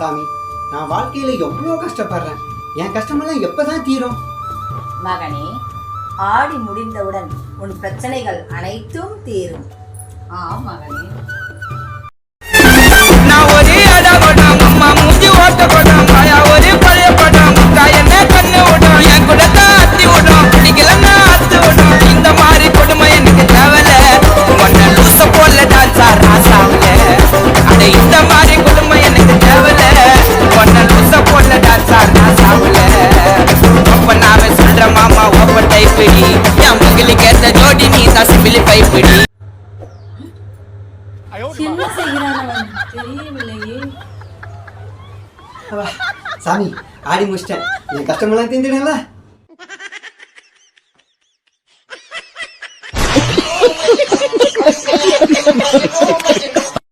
சாமி. நான் வாழ்க்கையில எவ்வளோ கஷ்டப்படுறேன். என் கஷ்டமெல்லாம் எப்பதான் தீரும்? மகனே, ஆடி முடிந்தவுடன் உன் பிரச்சனைகள் அனைத்தும் தீரும். ஆம் மகனே. நான் ஒரு அடகோடம் அம்மா மூஞ்சி ஓட்ட போடும் மாயா ஒரு பழைய படம் முக்கா என்ன கண்ணு விடும் என் கூட தான் அத்தி விடும் பிடிக்கலன்னா அத்து விடும் இந்த மாதிரி கொடுமை எனக்கு தேவல ஒன்ன லூச போல டான்ஸா ராசாவில அட இந்த மாதிரி கொடுமை எனக்கு தேவல ஒன்ன லூச போல டான்ஸா ராசாவில அப்ப நாம சொல்ற மாமா ஒப்ப டைப்பிடி என் மகளுக்கு ஏத்த ஜோடி நீ தான் சிமிலி பைப்பிடி. என்ன செய்கிறான் தெரியவில்லையே. சாமி, ஆடி முடிச்சிட்டேன். என் கஷ்டமெல்லாம் தீர்ந்துடுங்களா?